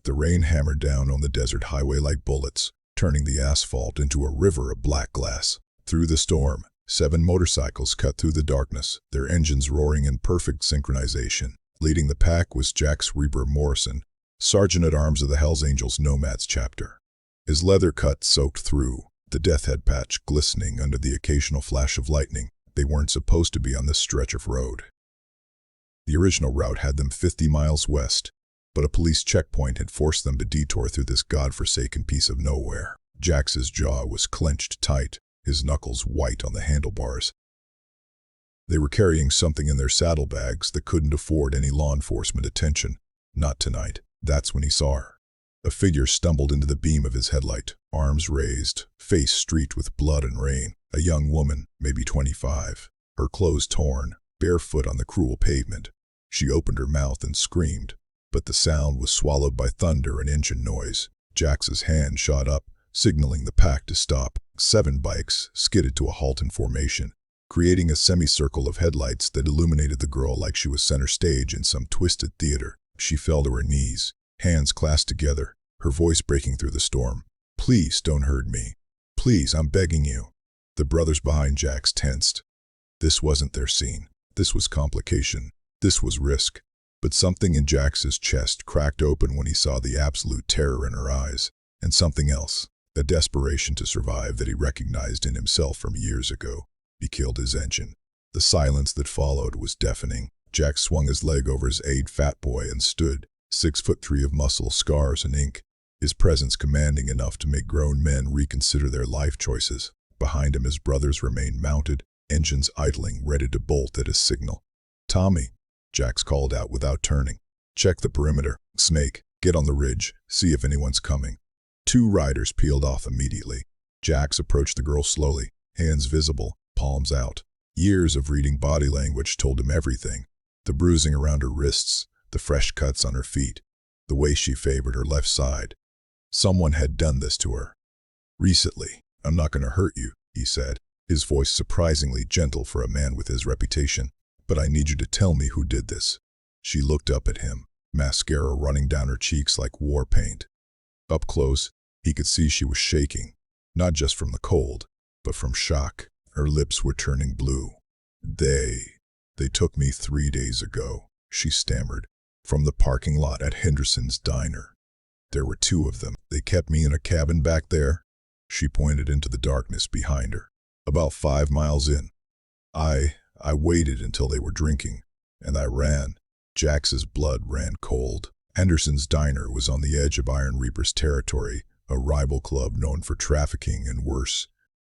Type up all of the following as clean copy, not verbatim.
The rain hammered down on the desert highway like bullets, turning the asphalt into a river of black glass. Through the storm, 7 motorcycles cut through the darkness, their engines roaring in perfect synchronization. Leading the pack was Jack's Reaper Morrison, Sergeant-at-Arms of the Hells Angels Nomads chapter. His leather cut soaked through, the death head patch glistening under the occasional flash of lightning. They weren't supposed to be on this stretch of road. The original route had them 50 miles west, but a police checkpoint had forced them to detour through this godforsaken piece of nowhere. Jax's jaw was clenched tight, his knuckles white on the handlebars. They were carrying something in their saddlebags that couldn't afford any law enforcement attention. Not tonight. That's when he saw her. A figure stumbled into the beam of his headlight, arms raised, face streaked with blood and rain. A young woman, maybe 25, her clothes torn, barefoot on the cruel pavement. She opened her mouth and screamed, but the sound was swallowed by thunder and engine noise. Jax's hand shot up, signaling the pack to stop. 7 bikes skidded to a halt in formation, creating a semicircle of headlights that illuminated the girl like she was center stage in some twisted theater. She fell to her knees, hands clasped together, her voice breaking through the storm. "Please don't hurt me. Please, I'm begging you." The brothers behind Jax tensed. This wasn't their scene. This was complication. This was risk. But something in Jax's chest cracked open when he saw the absolute terror in her eyes. And something else, a desperation to survive that he recognized in himself from years ago. He killed his engine. The silence that followed was deafening. Jax swung his leg over his aide fat boy and stood, 6'3" of muscle, scars, and ink, his presence commanding enough to make grown men reconsider their life choices. Behind him his brothers remained mounted, engines idling, ready to bolt at his signal. "Tommy," Jax called out without turning. "Check the perimeter. Snake, get on the ridge, see if anyone's coming." 2 riders peeled off immediately. Jax approached the girl slowly, hands visible, palms out. Years of reading body language told him everything. The bruising around her wrists, the fresh cuts on her feet, the way she favored her left side. Someone had done this to her. "Recently. I'm not going to hurt you," he said, his voice surprisingly gentle for a man with his reputation. "But I need you to tell me who did this." She looked up at him, mascara running down her cheeks like war paint. Up close, he could see she was shaking, not just from the cold, but from shock. Her lips were turning blue. They took me 3 days ago," she stammered, "from the parking lot at Henderson's Diner. There were 2 of them. They kept me in a cabin back there." She pointed into the darkness behind her. "About 5 miles in. I waited until they were drinking, and I ran." Jax's blood ran cold. Henderson's Diner was on the edge of Iron Reaper's territory, a rival club known for trafficking and worse.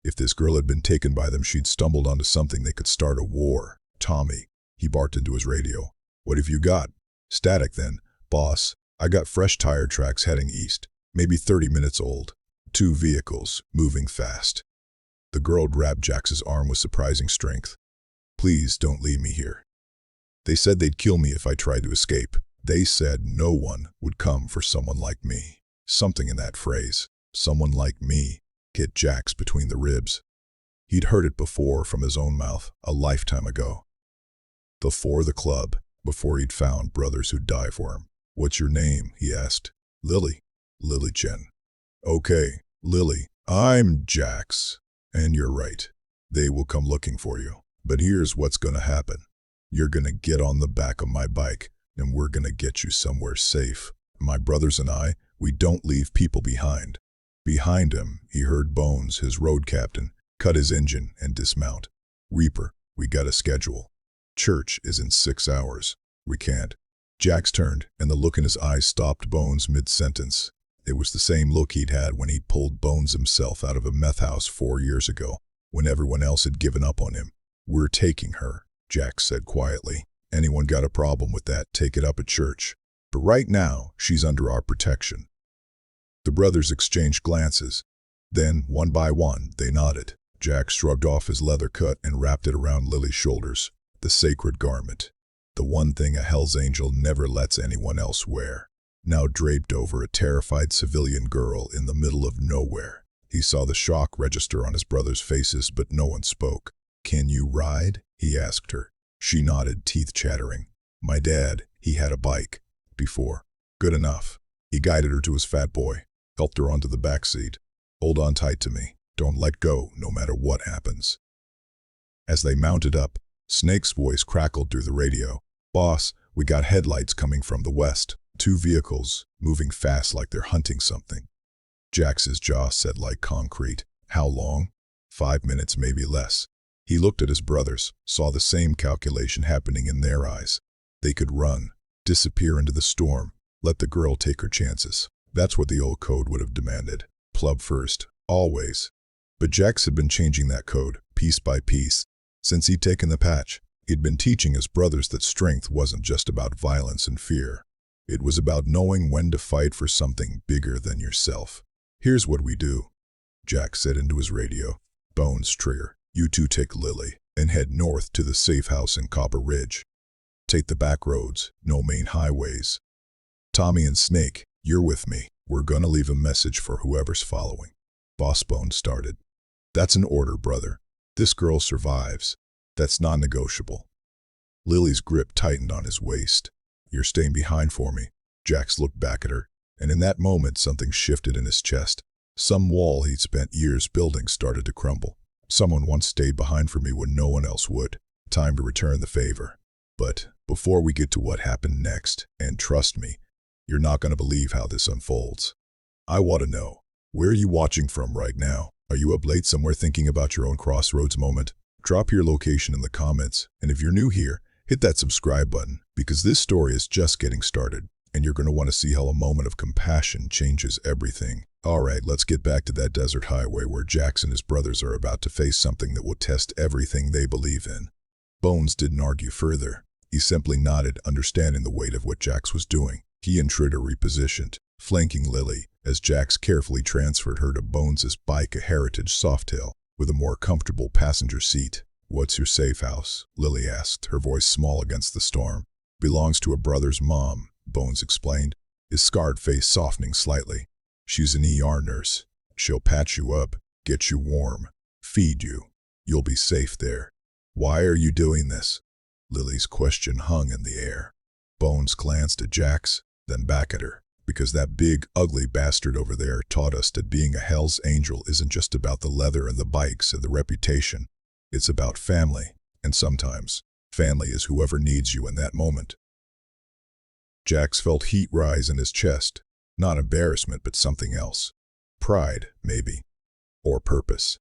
If this girl had been taken by them, she'd stumbled onto something that could start a war. "Tommy," he barked into his radio. "What have you got?" "Static then. Boss, I got fresh tire tracks heading east, maybe 30 minutes old. 2 vehicles, moving fast." The girl grabbed Jax's arm with surprising strength. "Please don't leave me here. They said they'd kill me if I tried to escape. They said no one would come for someone like me." Something in that phrase, "someone like me," hit Jax between the ribs. He'd heard it before from his own mouth, a lifetime ago. Before the club, before he'd found brothers who'd die for him. "What's your name?" he asked. "Lily. Lily Jen." "Okay, Lily, I'm Jax. And you're right. They will come looking for you. But here's what's gonna happen. You're gonna get on the back of my bike, and we're gonna get you somewhere safe. My brothers and I, we don't leave people behind." Behind him, he heard Bones, his road captain, cut his engine and dismount. "Reaper, we got a schedule. Church is in 6 hours. We can't." Jax turned, and the look in his eyes stopped Bones mid-sentence. It was the same look he'd had when he pulled Bones himself out of a meth house 4 years ago, when everyone else had given up on him. "We're taking her," Jax said quietly. "Anyone got a problem with that, take it up at church. But right now, she's under our protection." The brothers exchanged glances. Then, one by one, they nodded. Jax shrugged off his leather cut and wrapped it around Lily's shoulders. The sacred garment. The one thing a Hell's Angel never lets anyone else wear. Now draped over a terrified civilian girl in the middle of nowhere. He saw the shock register on his brothers' faces, but no one spoke. "Can you ride?" he asked her. She nodded, teeth chattering. "My dad, he had a bike. Before." "Good enough. He guided her to his fat boy, helped her onto the back seat. Hold on tight to me. Don't let go, no matter what happens. As they mounted up, Snake's voice crackled through the radio. Boss, we got headlights coming from the west. 2 vehicles, moving fast like they're hunting something. Jax's jaw set like concrete. How long? 5 minutes, maybe less. He looked at his brothers, saw the same calculation happening in their eyes. They could run, disappear into the storm, let the girl take her chances. That's what the old code would have demanded. Plub first, always. But Jax had been changing that code, piece by piece. Since he'd taken the patch, he'd been teaching his brothers that strength wasn't just about violence and fear. It was about knowing when to fight for something bigger than yourself. Here's what we do, Jax said into his radio. Bones, Trigger, you two take Lily and head north to the safe house in Copper Ridge. Take the back roads, no main highways. Tommy and Snake, you're with me. We're gonna leave a message for whoever's following. Boss Bones started. That's an order, brother. This girl survives. That's non-negotiable. Lily's grip tightened on his waist. You're staying behind for me. Jax looked back at her, and in that moment something shifted in his chest. Some wall he'd spent years building started to crumble. Someone once stayed behind for me when no one else would. Time to return the favor. But before we get to what happened next, and trust me, you're not going to believe how this unfolds. I want to know, where are you watching from right now? Are you up late somewhere thinking about your own crossroads moment? Drop your location in the comments, and if you're new here, hit that subscribe button, because this story is just getting started, and you're going to want to see how a moment of compassion changes everything. Alright, let's get back to that desert highway where Jax and his brothers are about to face something that will test everything they believe in. Bones didn't argue further. He simply nodded, understanding the weight of what Jax was doing. He and Trigger repositioned, flanking Lily, as Jax carefully transferred her to Bones' bike, a Heritage Softail, with a more comfortable passenger seat. What's your safe house? Lily asked, her voice small against the storm. Belongs to a brother's mom, Bones explained, his scarred face softening slightly. She's an ER nurse. She'll patch you up, get you warm, feed you. You'll be safe there. Why are you doing this? Lily's question hung in the air. Bones glanced at Jax, then back at her. Because that big, ugly bastard over there taught us that being a Hell's Angel isn't just about the leather and the bikes and the reputation. It's about family, and sometimes, family is whoever needs you in that moment. Jax felt heat rise in his chest. Not embarrassment, but something else. Pride, maybe. Or purpose.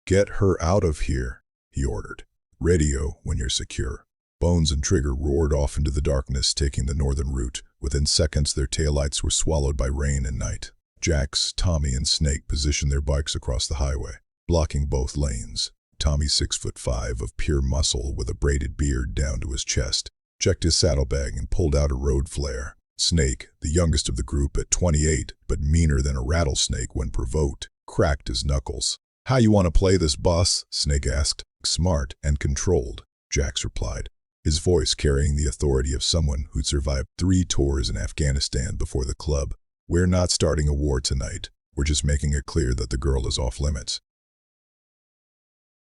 Get her out of here, he ordered. Radio when you're secure. Bones and Trigger roared off into the darkness, taking the northern route. Within seconds, their taillights were swallowed by rain and night. Jax, Tommy, and Snake positioned their bikes across the highway, blocking both lanes. Tommy, 6'5", of pure muscle with a braided beard down to his chest, checked his saddlebag and pulled out a road flare. Snake, the youngest of the group at 28, but meaner than a rattlesnake when provoked, cracked his knuckles. How you want to play this, boss? Snake asked. Smart and controlled, Jax replied, his voice carrying the authority of someone who'd survived 3 tours in Afghanistan before the club. We're not starting a war tonight. We're just making it clear that the girl is off limits.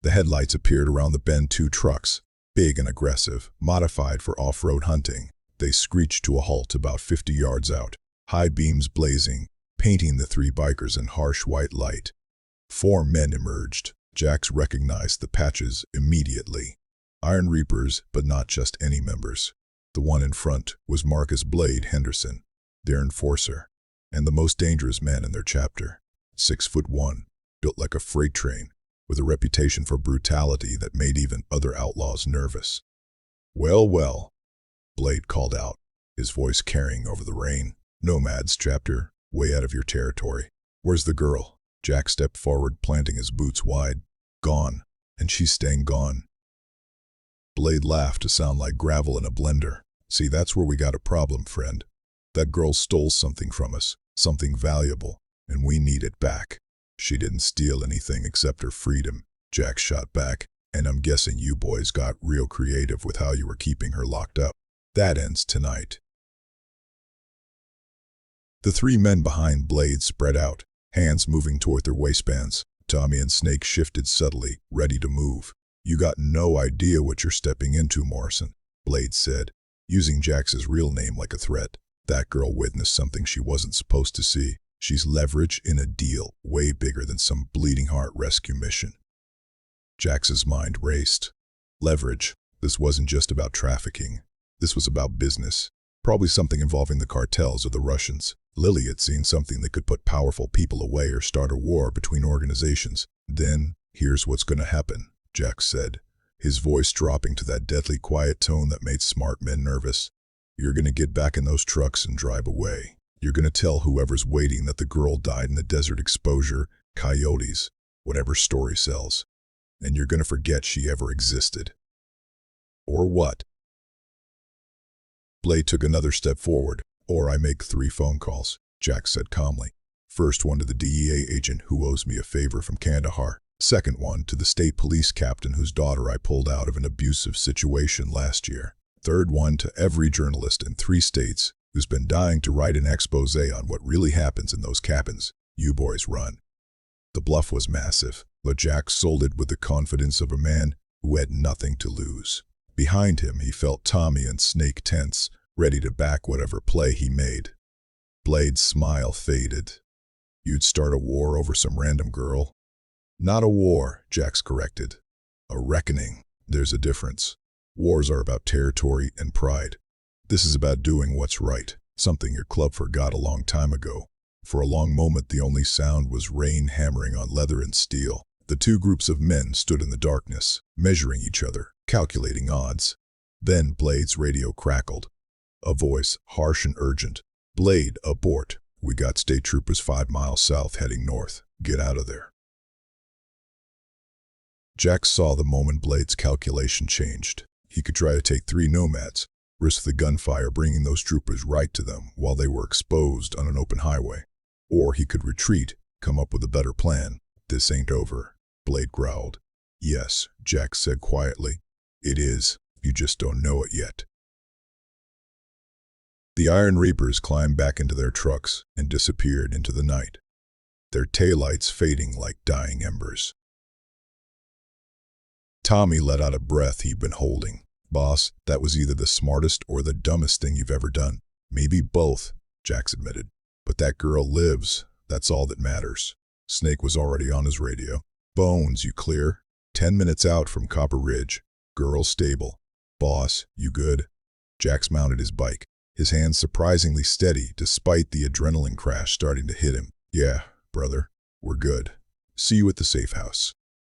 The headlights appeared around the bend. 2 trucks, big and aggressive, modified for off-road hunting. They screeched to a halt about 50 yards out, high beams blazing, painting the 3 bikers in harsh white light. 4 men emerged. Jax recognized the patches immediately. Iron Reapers, but not just any members. The one in front was Marcus Blade Henderson, their enforcer, and the most dangerous man in their chapter. 6'1", built like a freight train, with a reputation for brutality that made even other outlaws nervous. Well, well, Blade called out, his voice carrying over the rain. Nomads chapter, way out of your territory. Where's the girl? Jack stepped forward, planting his boots wide. Gone, and she's staying gone. Blade laughed to sound like gravel in a blender. See, that's where we got a problem, friend. That girl stole something from us, something valuable, and we need it back. She didn't steal anything except her freedom, Jack shot back, and I'm guessing you boys got real creative with how you were keeping her locked up. That ends tonight. The 3 men behind Blade spread out, hands moving toward their waistbands. Tommy and Snake shifted subtly, ready to move. You got no idea what you're stepping into, Morrison, Blade said, using Jax's real name like a threat. That girl witnessed something she wasn't supposed to see. She's leverage in a deal way bigger than some bleeding heart rescue mission. Jax's mind raced. Leverage. This wasn't just about trafficking. This was about business. Probably something involving the cartels or the Russians. Lily had seen something that could put powerful people away or start a war between organizations. Then, here's what's going to happen, Jax said, his voice dropping to that deadly quiet tone that made smart men nervous. You're going to get back in those trucks and drive away. You're going to tell whoever's waiting that the girl died in the desert exposure, coyotes, whatever story sells. And you're going to forget she ever existed. Or what? Blade took another step forward. Or I make 3 phone calls, Jax said calmly. First one to the DEA agent who owes me a favor from Kandahar. Second one to the state police captain whose daughter I pulled out of an abusive situation last year. Third one to every journalist in 3 states who's been dying to write an expose on what really happens in those cabins. You boys run. The bluff was massive, but Jax sold it with the confidence of a man who had nothing to lose. Behind him, he felt Tommy and Snake tense, ready to back whatever play he made. Blade's smile faded. You'd start a war over some random girl? Not a war, Jax corrected. A reckoning. There's a difference. Wars are about territory and pride. This is about doing what's right, something your club forgot a long time ago. For a long moment, the only sound was rain hammering on leather and steel. The 2 groups of men stood in the darkness, measuring each other, calculating odds. Then Blade's radio crackled. A voice, harsh and urgent. Blade, abort. We got state troopers 5 miles south heading north. Get out of there. Jax saw the moment Blade's calculation changed. He could try to take 3 nomads, risk the gunfire bringing those troopers right to them while they were exposed on an open highway. Or he could retreat, come up with a better plan. This ain't over, Blade growled. Yes, Jax said quietly. It is. You just don't know it yet. The Iron Reapers climbed back into their trucks and disappeared into the night, their taillights fading like dying embers. Tommy let out a breath he'd been holding. Boss, that was either the smartest or the dumbest thing you've ever done. Maybe both, Jax admitted. But that girl lives. That's all that matters. Snake was already on his radio. Bones, you clear? 10 minutes out from Copper Ridge. Girl stable. Boss, you good? Jax mounted his bike, his hands surprisingly steady despite the adrenaline crash starting to hit him. Yeah, brother, we're good. See you at the safe house.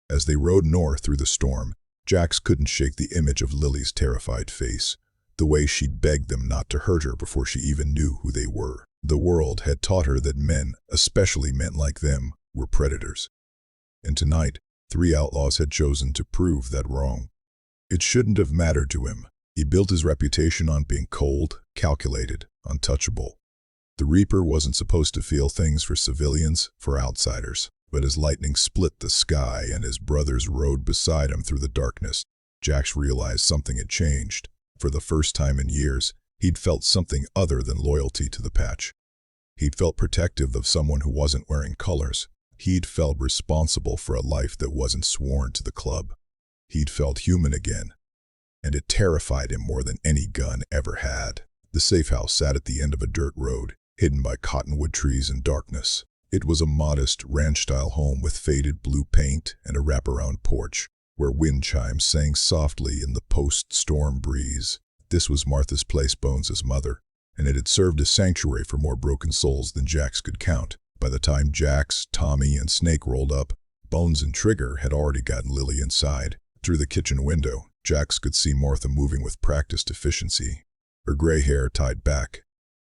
As they rode north through the storm, Jax couldn't shake the image of Lily's terrified face, the way she'd begged them not to hurt her before she even knew who they were. The world had taught her that men, especially men like them, were predators. And tonight, 3 outlaws had chosen to prove that wrong. It shouldn't have mattered to him. He built his reputation on being cold, calculated, untouchable. The Reaper wasn't supposed to feel things for civilians, for outsiders. But as lightning split the sky and his brothers rode beside him through the darkness, Jax realized something had changed. For the first time in years, he'd felt something other than loyalty to the patch. He'd felt protective of someone who wasn't wearing colors. He'd felt responsible for a life that wasn't sworn to the club. He'd felt human again, and it terrified him more than any gun ever had. The safe house sat at the end of a dirt road, hidden by cottonwood trees and darkness. It was a modest, ranch-style home with faded blue paint and a wraparound porch, where wind chimes sang softly in the post-storm breeze. This was Martha's place, Bones' mother, and it had served as sanctuary for more broken souls than Jax could count. By the time Jax, Tommy, and Snake rolled up, Bones and Trigger had already gotten Lily inside. Through the kitchen window, Jax could see Martha moving with practiced efficiency, her gray hair tied back,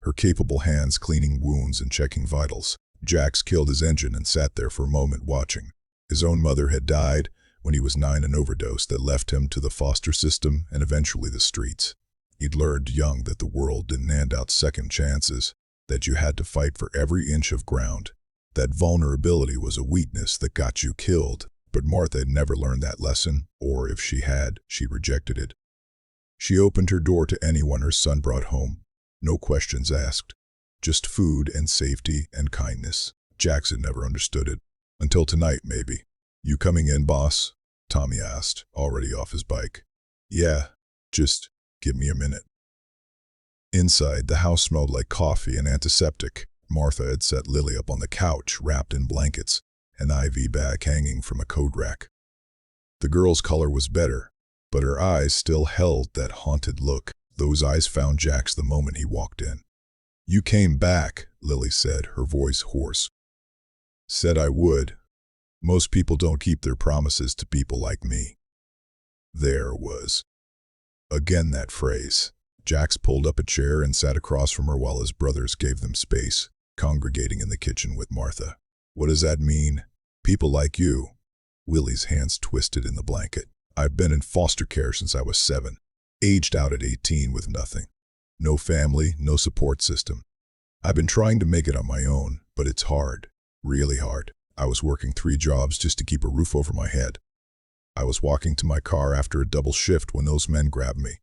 her capable hands cleaning wounds and checking vitals. Jax killed his engine and sat there for a moment watching. His own mother had died when he was 9, an overdose that left him to the foster system and eventually the streets. He'd learned young that the world didn't hand out second chances, that you had to fight for every inch of ground, that vulnerability was a weakness that got you killed. But Martha had never learned that lesson, or if she had, she rejected it. She opened her door to anyone her son brought home, no questions asked. Just food and safety and kindness. Jax had never understood it. Until tonight, maybe. You coming in, boss? Tommy asked, already off his bike. Yeah, just give me a minute. Inside, the house smelled like coffee and antiseptic. Martha had set Lily up on the couch, wrapped in blankets, an IV bag hanging from a coat rack. The girl's color was better, but her eyes still held that haunted look. Those eyes found Jax the moment he walked in. "You came back," Lily said, her voice hoarse. "Said I would. Most people don't keep their promises to people like me." There was again that phrase. Jax pulled up a chair and sat across from her while his brothers gave them space, congregating in the kitchen with Martha. "What does that mean? People like you?" Lily's hands twisted in the blanket. "I've been in foster care since I was 7, aged out at 18 with nothing. No family, no support system. I've been trying to make it on my own, but it's hard, really hard. I was working 3 jobs just to keep a roof over my head. I was walking to my car after a double shift when those men grabbed me."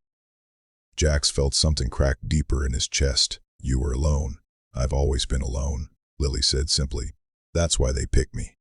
Jax felt something crack deeper in his chest. "You were alone." "I've always been alone," Lily said simply. "That's why they picked me.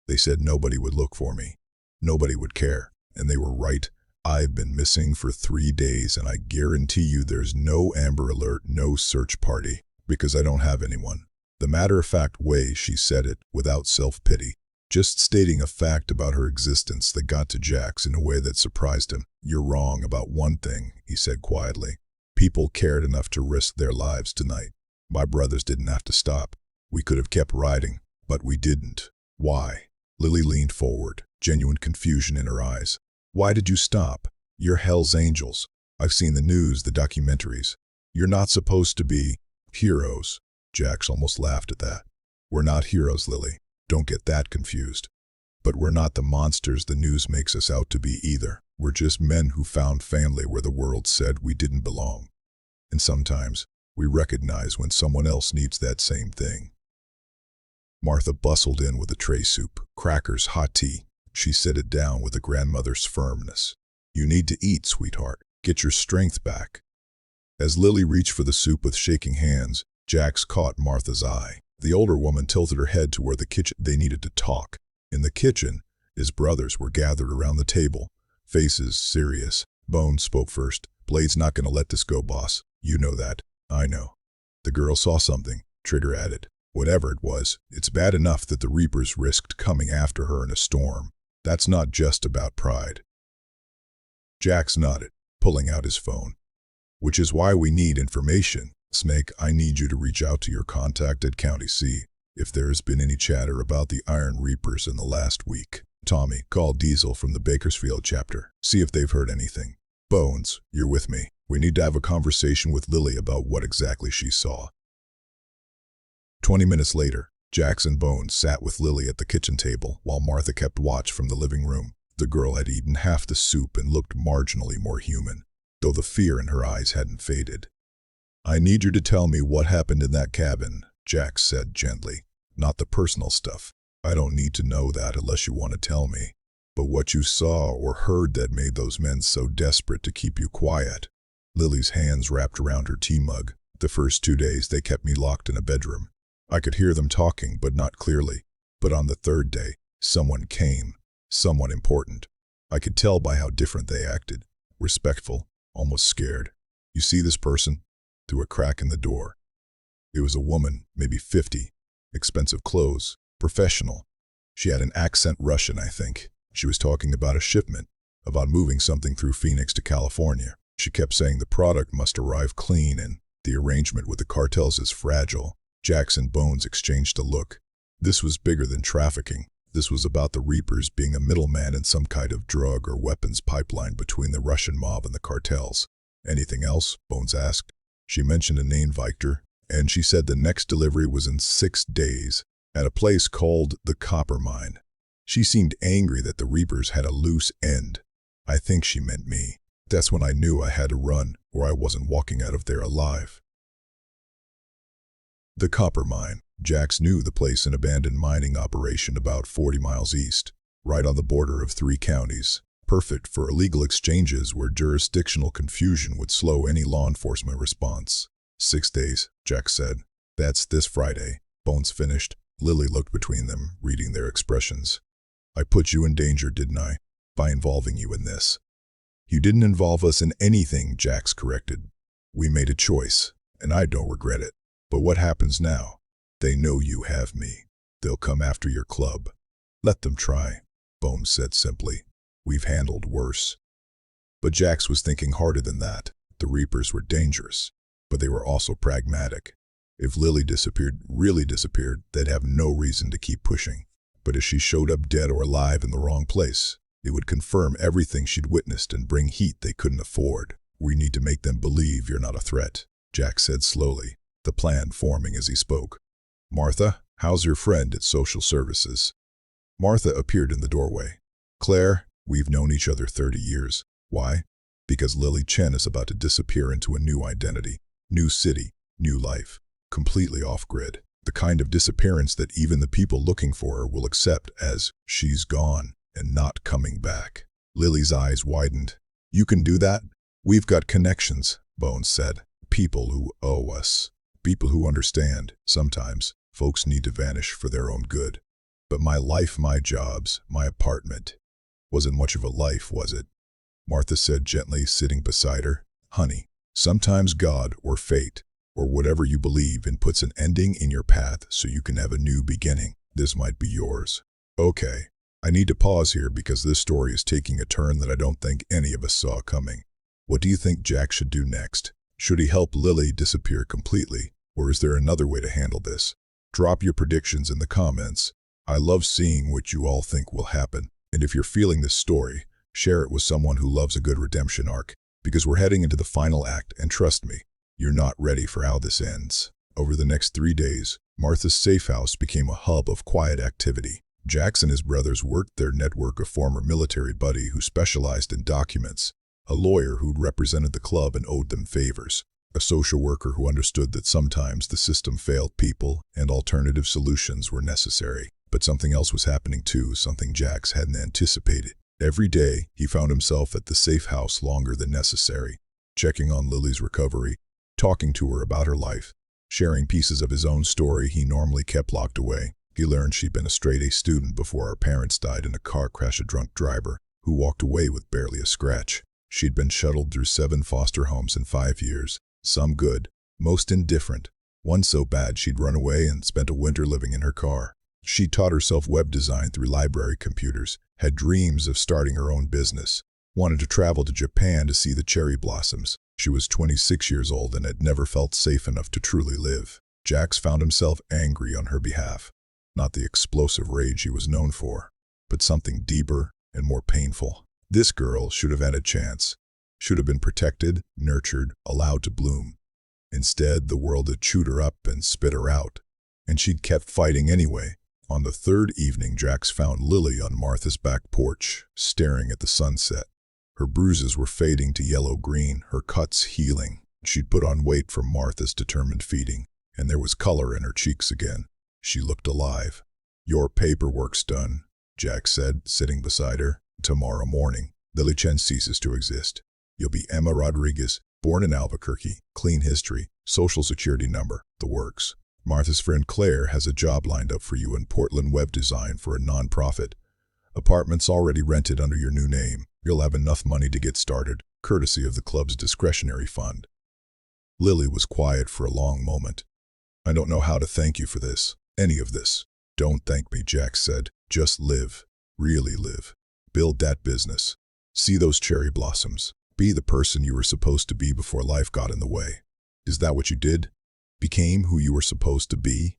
They said nobody would look for me. Nobody would care. And they were right. I've been missing for 3 days, and I guarantee you there's no Amber Alert, no search party, because I don't have anyone." The matter-of-fact way she said it, without self-pity, just stating a fact about her existence that got to Jax in a way that surprised him. "You're wrong about one thing," he said quietly. "People cared enough to risk their lives tonight. My brothers didn't have to stop. We could have kept riding, but we didn't." "Why?" Lily leaned forward, genuine confusion in her eyes. "Why did you stop? You're Hell's Angels. I've seen the news, the documentaries. You're not supposed to be heroes." Jax almost laughed at that. "We're not heroes, Lily. Don't get that confused. But we're not the monsters the news makes us out to be either. We're just men who found family where the world said we didn't belong. And sometimes we recognize when someone else needs that same thing." Martha bustled in with a tray soup, crackers, hot tea. She set it down with a grandmother's firmness. "You need to eat, sweetheart. Get your strength back." As Lily reached for the soup with shaking hands, Jax caught Martha's eye. The older woman tilted her head to where the kitchen. They needed to talk. In the kitchen, his brothers were gathered around the table, faces serious. Bones spoke first. "Blade's not going to let this go, boss. You know that." "I know." "The girl saw something," Trigger added. "Whatever it was, it's bad enough that the Reapers risked coming after her in a storm. That's not just about pride." Jax nodded, pulling out his phone. "Which is why we need information. Snake, I need you to reach out to your contact at County C. If there has been any chatter about the Iron Reapers in the last week. Tommy, call Diesel from the Bakersfield chapter. See if they've heard anything. Bones, you're with me. We need to have a conversation with Lily about what exactly she saw." 20 minutes later, Jax and Bones sat with Lily at the kitchen table while Martha kept watch from the living room. The girl had eaten half the soup and looked marginally more human, though the fear in her eyes hadn't faded. "I need you to tell me what happened in that cabin," Jax said gently. "Not the personal stuff. I don't need to know that unless you want to tell me. But what you saw or heard that made those men so desperate to keep you quiet." Lily's hands wrapped around her tea mug. "The first 2 days they kept me locked in a bedroom. I could hear them talking, but not clearly. But on the 3rd day, someone came. Someone important. I could tell by how different they acted. Respectful, almost scared. You see this person?" Through a crack in the door. It was a woman, maybe 50. Expensive clothes. Professional. She had an accent Russian, I think. She was talking about a shipment, about moving something through Phoenix to California. She kept saying the product must arrive clean and the arrangement with the cartels is fragile. Jax and Bones exchanged a look. This was bigger than trafficking. This was about the Reapers being a middleman in some kind of drug or weapons pipeline between the Russian mob and the cartels. "Anything else?" Bones asked. She mentioned a name, Victor, and she said the next delivery was in 6 days, at a place called the Copper Mine. She seemed angry that the Reapers had a loose end. I think she meant me. That's when I knew I had to run, or I wasn't walking out of there alive. The Copper Mine. Jax knew the place, an abandoned mining operation about 40 miles east, right on the border of 3 counties. Perfect for illegal exchanges where jurisdictional confusion would slow any law enforcement response. 6 days, Jax said. "That's this Friday." Bones finished. Lily looked between them, reading their expressions. "I put you in danger, didn't I? By involving you in this." "You didn't involve us in anything," Jax corrected. "We made a choice." and I don't regret it. But what happens now? They know you have me. They'll come after your club. Let them try, Bones said simply. We've handled worse. But Jax was thinking harder than that. The Reapers were dangerous, but they were also pragmatic. If Lily disappeared, really disappeared, they'd have no reason to keep pushing. But if she showed up dead or alive in the wrong place, it would confirm everything she'd witnessed and bring heat they couldn't afford. We need to make them believe you're not a threat, Jax said slowly, the plan forming as he spoke. Martha, how's your friend at social services? Martha appeared in the doorway. Claire, we've known each other 30 years. Why? Because Lily Chen is about to disappear into a new identity, new city, new life, completely off-grid. The kind of disappearance that even the people looking for her will accept as she's gone and not coming back. Lily's eyes widened. You can do that? We've got connections, Bones said. People who owe us. People who understand. Sometimes, folks need to vanish for their own good. But my life, my jobs, my apartment. Wasn't much of a life, was it? Martha said gently, sitting beside her. Honey, sometimes God or fate, or whatever you believe in, puts an ending in your path so you can have a new beginning. This might be yours. Okay, I need to pause here because this story is taking a turn that I don't think any of us saw coming. What do you think Jack should do next? Should he help Lily disappear completely, or is there another way to handle this? Drop your predictions in the comments. I love seeing what you all think will happen. And if you're feeling this story, share it with someone who loves a good redemption arc, because we're heading into the final act, and trust me, you're not ready for how this ends. Over the next 3 days, Martha's safe house became a hub of quiet activity. Jax and his brothers worked their network of former military buddies who specialized in documents, a lawyer who'd represented the club and owed them favors, a social worker who understood that sometimes the system failed people and alternative solutions were necessary. But something else was happening too, something Jax hadn't anticipated. Every day, he found himself at the safe house longer than necessary, checking on Lily's recovery, talking to her about her life, sharing pieces of his own story he normally kept locked away. He learned she'd been a straight-A student before her parents died in a car crash, a drunk driver who walked away with barely a scratch. She'd been shuttled through 7 foster homes in 5 years, some good, most indifferent, one so bad she'd run away and spent a winter living in her car. She taught herself web design through library computers, had dreams of starting her own business, wanted to travel to Japan to see the cherry blossoms. She was 26 years old and had never felt safe enough to truly live. Jax found himself angry on her behalf. Not the explosive rage he was known for, but something deeper and more painful. This girl should have had a chance, should have been protected, nurtured, allowed to bloom. Instead, the world had chewed her up and spit her out, and she'd kept fighting anyway. On the 3rd evening, Jax found Lily on Martha's back porch, staring at the sunset. Her bruises were fading to yellow-green, her cuts healing. She'd put on weight from Martha's determined feeding, and there was color in her cheeks again. She looked alive. Your paperwork's done, Jax said, sitting beside her. Tomorrow morning, Lily Chen ceases to exist. You'll be Emma Rodriguez, born in Albuquerque, clean history, social security number, the works. Martha's friend Claire has a job lined up for you in Portland web design for a non-profit. Apartments already rented under your new name. You'll have enough money to get started, courtesy of the club's discretionary fund. Lily was quiet for a long moment. I don't know how to thank you for this, any of this. Don't thank me, Jax said. Just live, really live. Build that business. See those cherry blossoms. Be the person you were supposed to be before life got in the way. Is that what you did? Became who you were supposed to be?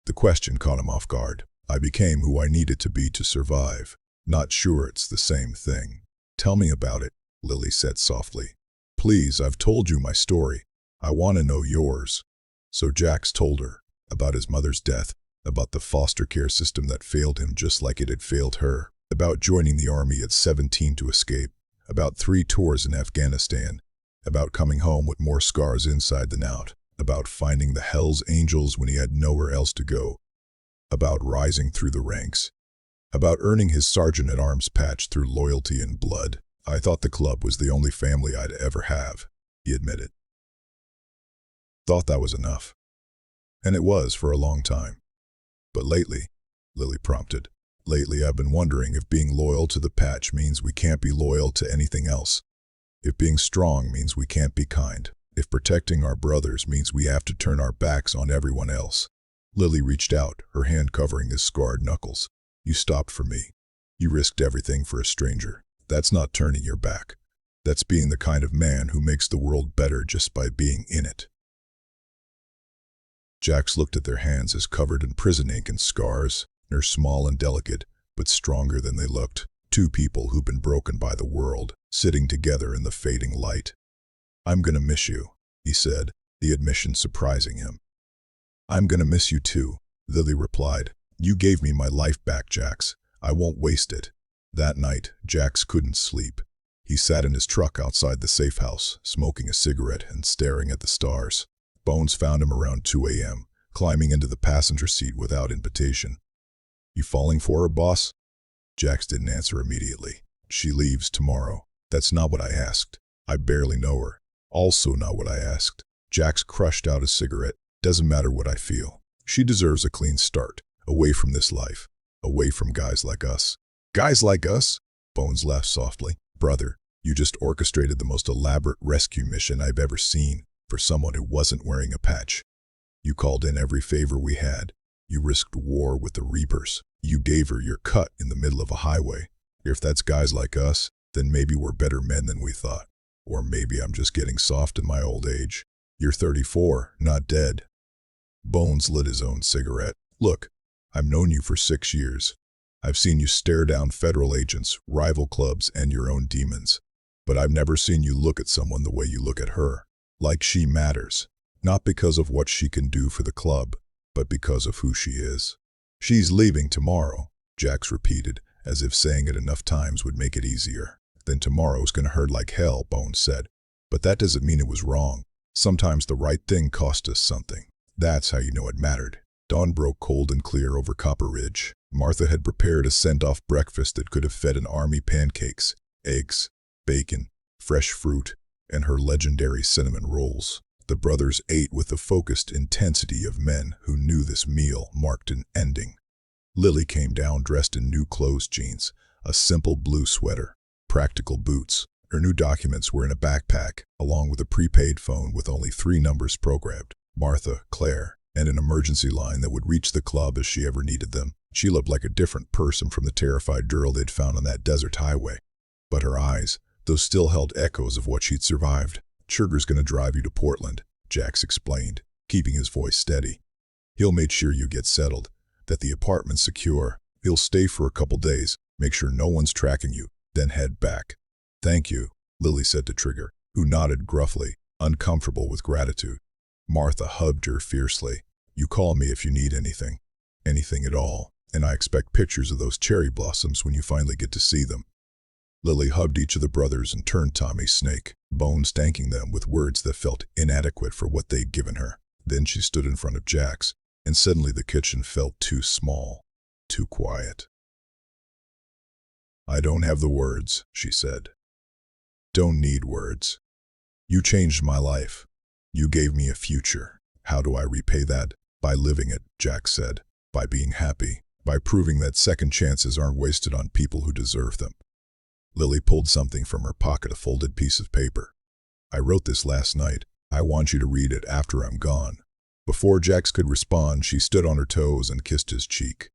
The question caught him off guard. I became who I needed to be to survive. Not sure it's the same thing. Tell me about it, Lily said softly. Please, I've told you my story. I want to know yours. So Jax told her about his mother's death, about the foster care system that failed him just like it had failed her, about joining the army at 17 to escape, about 3 tours in Afghanistan, about coming home with more scars inside than out, about finding the Hell's Angels when he had nowhere else to go, about rising through the ranks, about earning his sergeant-at-arms patch through loyalty and blood. I thought the club was the only family I'd ever have, he admitted. Thought that was enough. And it was for a long time. But lately, Lily prompted, lately I've been wondering if being loyal to the patch means we can't be loyal to anything else. If being strong means we can't be kind. if protecting our brothers means we have to turn our backs on everyone else. Lily reached out, her hand covering his scarred knuckles. You stopped for me. You risked everything for a stranger. That's not turning your back. That's being the kind of man who makes the world better just by being in it. Jax looked at their hands as covered in prison ink and scars. They're small and delicate, but stronger than they looked. Two people who've been broken by the world, sitting together in the fading light. I'm gonna miss you, he said, the admission surprising him. I'm gonna miss you too, Lily replied. You gave me my life back, Jax. I won't waste it. That night, Jax couldn't sleep. He sat in his truck outside the safe house, smoking a cigarette and staring at the stars. Bones found him around 2 a.m., climbing into the passenger seat without invitation. You falling for her, boss? Jax didn't answer immediately. She leaves tomorrow. That's not what I asked. I barely know her. Also not what I asked. Jax crushed out his cigarette. Doesn't matter what I feel. She deserves a clean start. Away from this life. Away from guys like us. Guys like us? Bones laughed softly. Brother, you just orchestrated the most elaborate rescue mission I've ever seen for someone who wasn't wearing a patch. You called in every favor we had. You risked war with the Reapers. You gave her your cut in the middle of a highway. If that's guys like us, then maybe we're better men than we thought. Or maybe I'm just getting soft in my old age. You're 34, not dead. Bones lit his own cigarette. Look, I've known you for 6 years. I've seen you stare down federal agents, rival clubs, and your own demons. But I've never seen you look at someone the way you look at her. Like she matters. Not because of what she can do for the club, but because of who she is. She's leaving tomorrow, Jax repeated, as if saying it enough times would make it easier. Then tomorrow's gonna hurt like hell, Bones said. But that doesn't mean it was wrong. Sometimes the right thing cost us something. That's how you know it mattered. Dawn broke cold and clear over Copper Ridge. Martha had prepared a sent-off breakfast that could have fed an army: pancakes, eggs, bacon, fresh fruit, and her legendary cinnamon rolls. The brothers ate with the focused intensity of men who knew this meal marked an ending. Lily came down dressed in new clothes jeans, a simple blue sweater, practical boots. Her new documents were in a backpack, along with a prepaid phone with only 3 numbers programmed: Martha, Claire, and an emergency line that would reach the club if she ever needed them. She looked like a different person from the terrified girl they'd found on that desert highway. But her eyes, those still held echoes of what she'd survived. Sugar's gonna drive you to Portland, Jax explained, keeping his voice steady. He'll make sure you get settled, that the apartment's secure. He'll stay for a couple days, make sure no one's tracking you, then head back. Thank you, Lily said to Trigger, who nodded gruffly, uncomfortable with gratitude. Martha hugged her fiercely. You call me if you need anything. Anything at all. And I expect pictures of those cherry blossoms when you finally get to see them. Lily hugged each of the brothers and turned Tommy Snake, Bones thanking them with words that felt inadequate for what they'd given her. Then she stood in front of Jax, and suddenly the kitchen felt too small, too quiet. I don't have the words, she said. Don't need words. You changed my life. You gave me a future. How do I repay that? By living it, Jax said. By being happy. By proving that second chances aren't wasted on people who deserve them. Lily pulled something from her pocket, a folded piece of paper. I wrote this last night. I want you to read it after I'm gone. Before Jax could respond, she stood on her toes and kissed his cheek.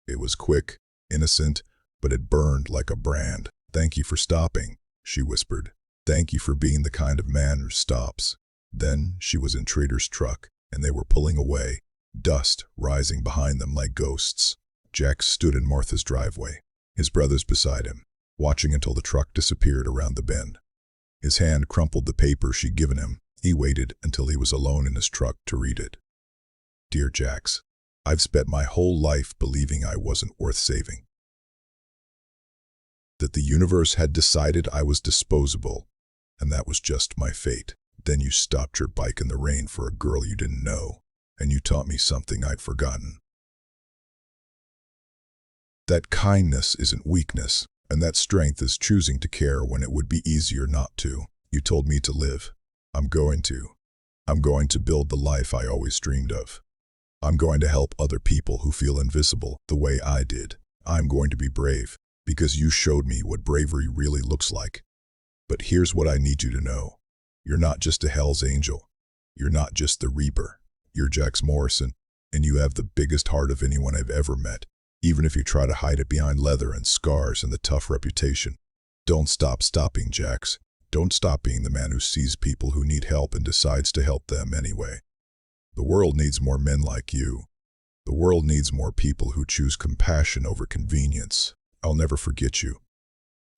It was quick, innocent, but it burned like a brand. Thank you for stopping, she whispered. Thank you for being the kind of man who stops. Then she was in Trader's truck, and they were pulling away, dust rising behind them like ghosts. Jax stood in Martha's driveway, his brothers beside him, watching until the truck disappeared around the bend. His hand crumpled the paper she'd given him. He waited until he was alone in his truck to read it. Dear Jax, I've spent my whole life believing I wasn't worth saving. That the universe had decided I was disposable, and that was just my fate. Then you stopped your bike in the rain for a girl you didn't know, and you taught me something I'd forgotten. That kindness isn't weakness, and that strength is choosing to care when it would be easier not to. You told me to live. I'm going to. I'm going to build the life I always dreamed of. I'm going to help other people who feel invisible the way I did. I'm going to be brave, because you showed me what bravery really looks like. But here's what I need you to know. You're not just a Hell's Angel. You're not just the Reaper. You're Jax Morrison, and you have the biggest heart of anyone I've ever met, even if you try to hide it behind leather and scars and the tough reputation. Don't stop stopping, Jax. Don't stop being the man who sees people who need help and decides to help them anyway. The world needs more men like you. The world needs more people who choose compassion over convenience. I'll never forget you,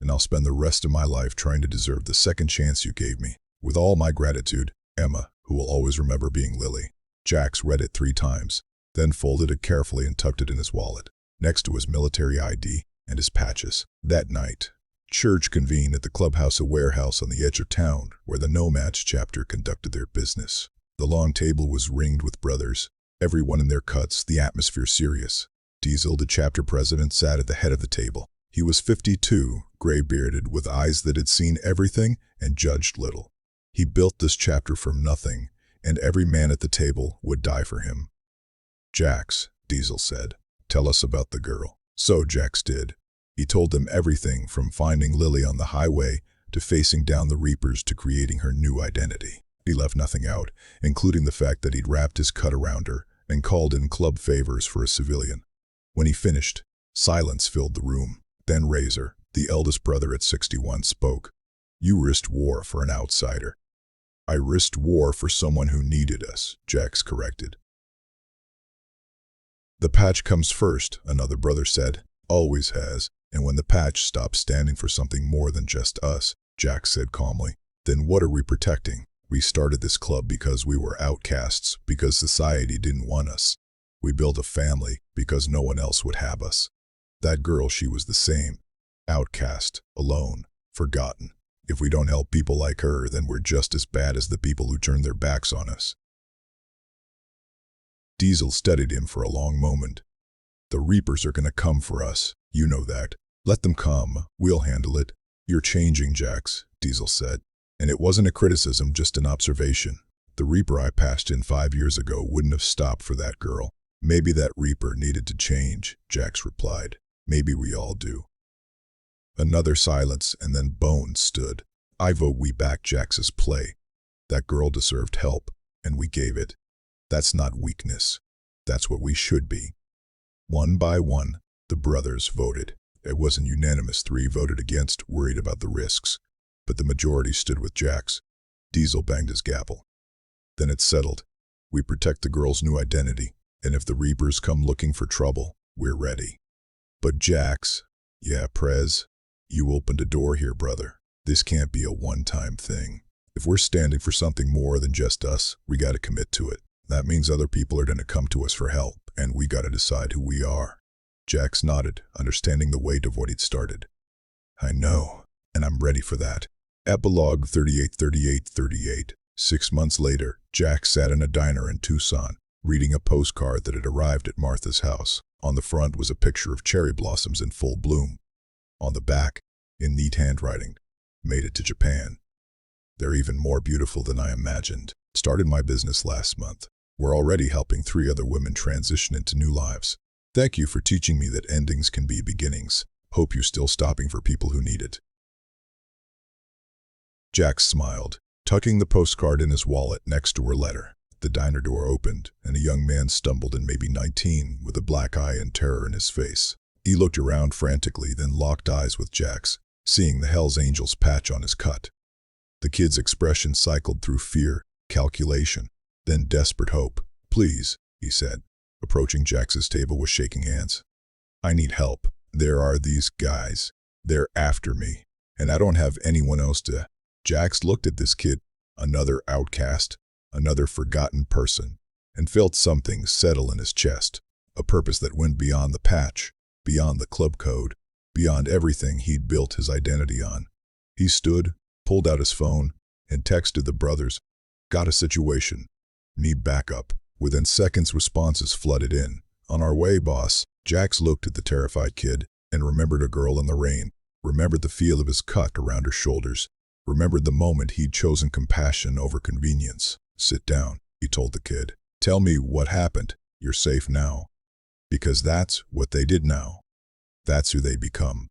and I'll spend the rest of my life trying to deserve the second chance you gave me. With all my gratitude, Emma, who will always remember being Lily. Jax read it 3 times, then folded it carefully and tucked it in his wallet, next to his military ID and his patches. That night, church convened at the clubhouse, a warehouse on the edge of town, where the No-Match chapter conducted their business. The long table was ringed with brothers, everyone in their cuts, the atmosphere serious. Diesel, the chapter president, sat at the head of the table. He was 52, gray-bearded, with eyes that had seen everything and judged little. He built this chapter from nothing, and every man at the table would die for him. Jax, Diesel said, tell us about the girl. So Jax did. He told them everything from finding Lily on the highway to facing down the Reapers to creating her new identity. He left nothing out, including the fact that he'd wrapped his cut around her and called in club favors for a civilian. When he finished, silence filled the room. Then Razor, the eldest brother at 61, spoke. You risked war for an outsider. I risked war for someone who needed us, Jax corrected. The patch comes first, another brother said. Always has. And when the patch stops standing for something more than just us, Jax said calmly, then what are we protecting? We started this club because we were outcasts, because society didn't want us. We built a family because no one else would have us. That girl, she was the same. Outcast, alone, forgotten. If we don't help people like her, then we're just as bad as the people who turn their backs on us. Diesel studied him for a long moment. The Reapers are gonna come for us. You know that. Let them come. We'll handle it. You're changing, Jax, Diesel said. And it wasn't a criticism, just an observation. The Reaper I passed in 5 years ago wouldn't have stopped for that girl. Maybe that Reaper needed to change, Jax replied. Maybe we all do. Another silence, and then Bones stood. I vote we back Jax's play. That girl deserved help, and we gave it. That's not weakness. That's what we should be. One by one, the brothers voted. It wasn't unanimous. 3 voted against, worried about the risks. But the majority stood with Jax. Diesel banged his gavel. Then it settled. We protect the girl's new identity, and if the Reapers come looking for trouble, we're ready. But Jax, yeah, Prez, you opened a door here, brother. This can't be a one-time thing. If we're standing for something more than just us, we gotta commit to it. That means other people are gonna come to us for help, and we gotta decide who we are. Jax nodded, understanding the weight of what he'd started. I know, and I'm ready for that. Epilogue 38. 6 months later, Jax sat in a diner in Tucson, reading a postcard that had arrived at Martha's house. On the front was a picture of cherry blossoms in full bloom. On the back, in neat handwriting, made it to Japan. They're even more beautiful than I imagined. Started my business last month. We're already helping 3 other women transition into new lives. Thank you for teaching me that endings can be beginnings. Hope you're still stopping for people who need it. Jax smiled, tucking the postcard in his wallet next to her letter. The diner door opened, and a young man stumbled in, maybe 19, with a black eye and terror in his face. He looked around frantically, then locked eyes with Jax, seeing the Hell's Angels patch on his cut. The kid's expression cycled through fear, calculation, then desperate hope. Please, he said, approaching Jax's table with shaking hands. I need help. There are these guys. They're after me, and I don't have anyone else to. Jax looked at this kid, another outcast, another forgotten person, and felt something settle in his chest, a purpose that went beyond the patch, beyond the club code, beyond everything he'd built his identity on. He stood, pulled out his phone, and texted the brothers. Got a situation. Need backup. Within seconds, responses flooded in. On our way, boss. Jax looked at the terrified kid and remembered a girl in the rain, remembered the feel of his cut around her shoulders, remembered the moment he'd chosen compassion over convenience. Sit down, he told the kid. Tell me what happened. You're safe now. Because that's what they did now. That's who they become.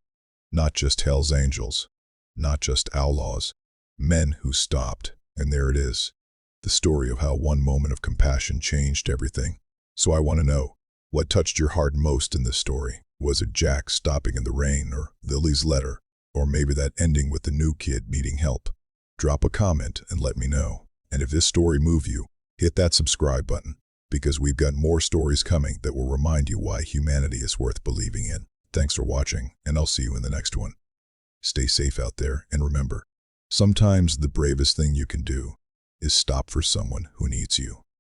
Not just Hell's Angels, not just outlaws, men who stopped. And there it is, the story of how one moment of compassion changed everything. So I want to know, what touched your heart most in this story? Was it Jack stopping in the rain, or Lily's letter, or maybe that ending with the new kid needing help? Drop a comment and let me know. And if this story moved you, hit that subscribe button, because we've got more stories coming that will remind you why humanity is worth believing in. Thanks for watching, and I'll see you in the next one. Stay safe out there, and remember, sometimes the bravest thing you can do is stop for someone who needs you.